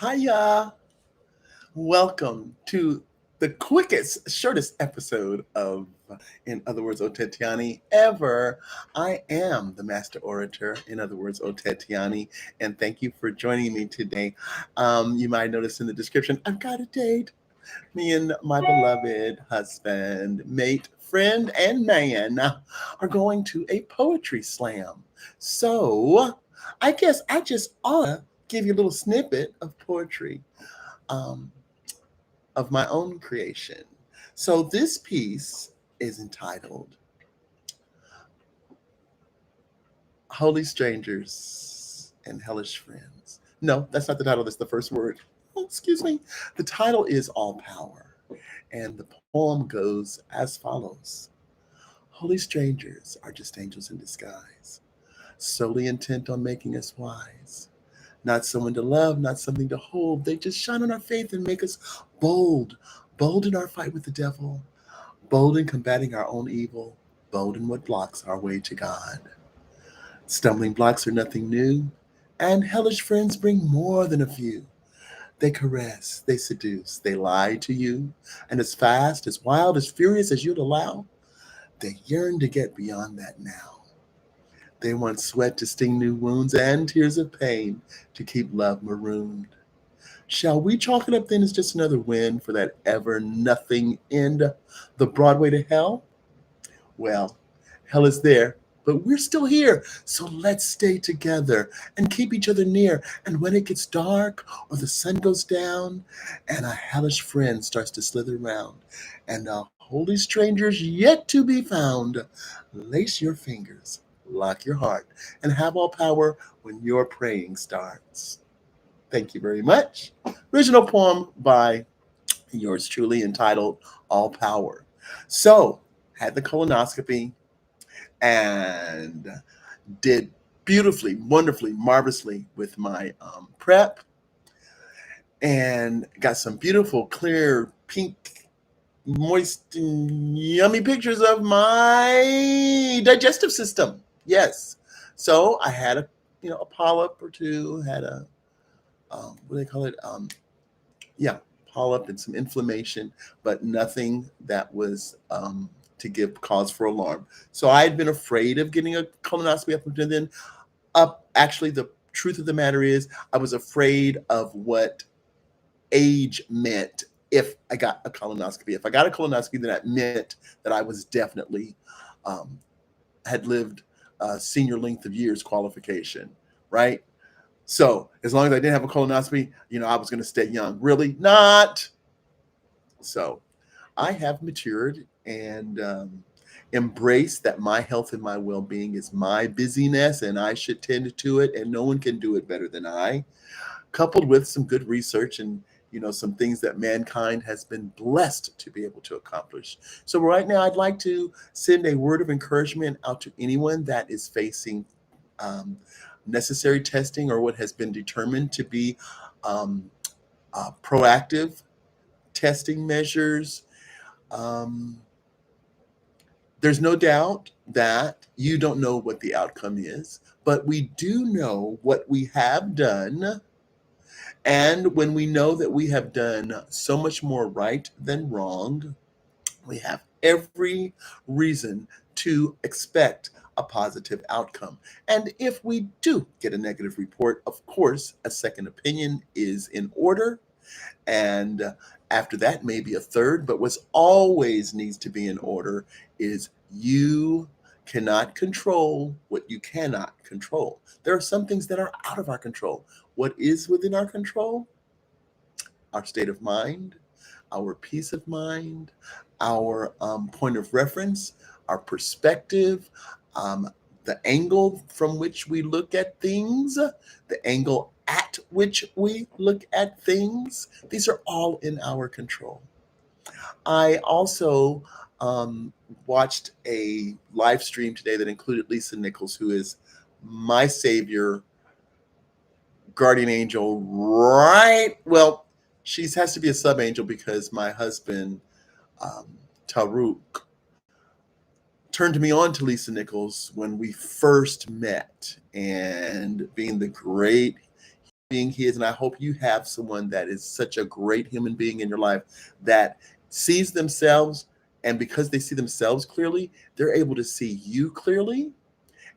Hiya! Welcome to the quickest, shortest episode of, in other words, Otetiani ever. I am the master orator, in other words, Otetiani, and thank you for joining me today. You might notice in the description, I've got a date. Me and my beloved husband, mate, friend, and man are going to a poetry slam. So I guess I just ought to give you a little snippet of poetry um, of my own creation. So this piece is entitled Holy Strangers and Hellish Friends. No, that's not the title, that's the first word. Oh, excuse me. The title is All Power, and the poem goes as follows. Holy strangers are just angels in disguise, solely intent on making us wise. Not someone to love, not something to hold. They just shine on our faith and make us bold, bold in our fight with the devil, bold in combating our own evil, bold in what blocks our way to God. Stumbling blocks are nothing new, and hellish friends bring more than a few. They caress, they seduce, they lie to you, and as fast, as wild, as furious as you'd allow, they yearn to get beyond that now. They want sweat to sting new wounds and tears of pain to keep love marooned. Shall we chalk it up then as just another win for that ever nothing end, the Broadway to hell? Well, hell is there, but we're still here. So let's stay together and keep each other near. And when it gets dark or the sun goes down and a hellish friend starts to slither round and a holy stranger's yet to be found, lace your fingers, lock your heart, and have all power when your praying starts. Thank you very much. Original poem by yours truly entitled All Power. So, had the colonoscopy and did beautifully, wonderfully, marvelously with my prep and got some beautiful, clear, pink, moist, and yummy pictures of my digestive system. Yes. So I had a polyp or two, had a, what do they call it? Yeah, polyp and some inflammation, but nothing that was to give cause for alarm. So I had been afraid of getting a colonoscopy up until then. Actually, the truth of the matter is, I was afraid of what age meant if I got a colonoscopy. If I got a colonoscopy, then that meant that I was definitely um, had lived senior length of years qualification, right? So as long as I didn't have a colonoscopy, I was going to stay young. Really not. So I have matured and embraced that my health and my well-being is my busyness and I should tend to it, and no one can do it better than I, coupled with some good research and some things that mankind has been blessed to be able to accomplish. So right now I'd like to send a word of encouragement out to anyone that is facing necessary testing or what has been determined to be um, proactive testing measures. Um, there's no doubt that you don't know what the outcome is, but we do know what we have done. And when we know that we have done so much more right than wrong, we have every reason to expect a positive outcome. And if we do get a negative report, of course, a second opinion is in order. And after that, maybe a third. But what's always needs to be in order is you cannot control what you cannot control. There are some things that are out of our control. What is within our control? Our state of mind, our peace of mind, our point of reference, our perspective, um, the angle from which we look at things, the angle at which we look at things. These are all in our control. I also um, watched a live stream today that included Lisa Nichols, who is my savior, guardian angel, right? Well, she has to be a sub angel because my husband, Taruk, turned me on to Lisa Nichols when we first met. And being the great being his. And I hope you have someone that is such a great human being in your life that sees themselves. And because they see themselves clearly, they're able to see you clearly.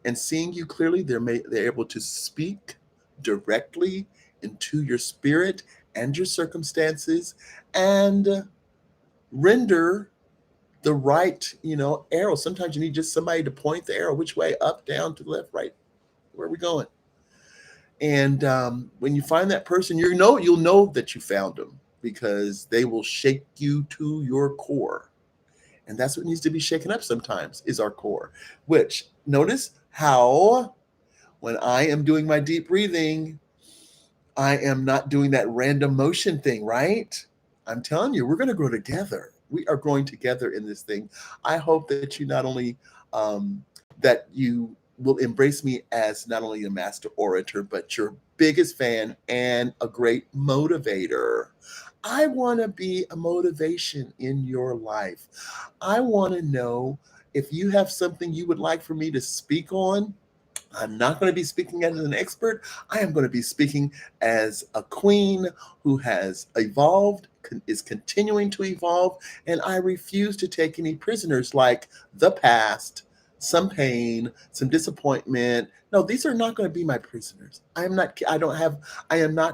And seeing you clearly, they're able to speak directly into your spirit and your circumstances and render the right, arrow. Sometimes you need just somebody to point the arrow which way, up, down, to the left, right. Where are we going? And when you find that person, you'll know that you found them because they will shake you to your core. And that's what needs to be shaken up sometimes, is our core. Which, notice how when I am doing my deep breathing, I am not doing that random motion thing, right? I'm telling you, we're going to grow together. We are growing together in this thing. I hope that you not only that you will embrace me as not only a master orator, but your biggest fan and a great motivator. I want to be a motivation in your life. I want to know if you have something you would like for me to speak on. I'm not going to be speaking as an expert. I am going to be speaking as a queen who has evolved, is continuing to evolve, and I refuse to take any prisoners like the past, some pain, some disappointment. No, these are not going to be my prisoners. I am not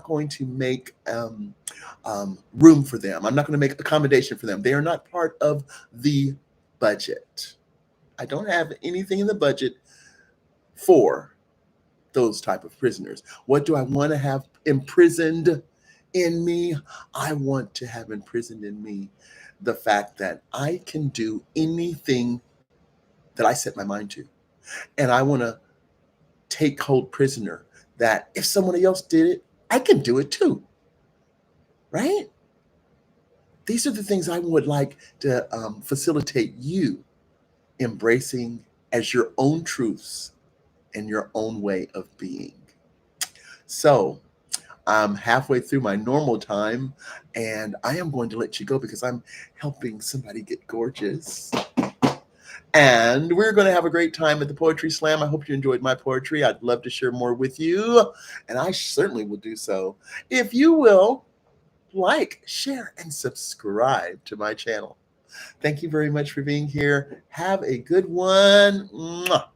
going to make room for them. I'm not going to make accommodation for them. They are not part of the budget. I don't have anything in the budget for those type of prisoners. What do I want to have imprisoned in me? I want to have imprisoned in me the fact that I can do anything that I set my mind to. And I want to take hold prisoner that if somebody else did it, I can do it too. Right? These are the things I would like to facilitate you embracing as your own truths and your own way of being. So I'm halfway through my normal time and I am going to let you go because I'm helping somebody get gorgeous. And we're going to have a great time at the Poetry Slam. I hope you enjoyed my poetry. I'd love to share more with you, and I certainly will do so if you will like, share, and subscribe to my channel. Thank you very much for being here. Have a good one. Mwah.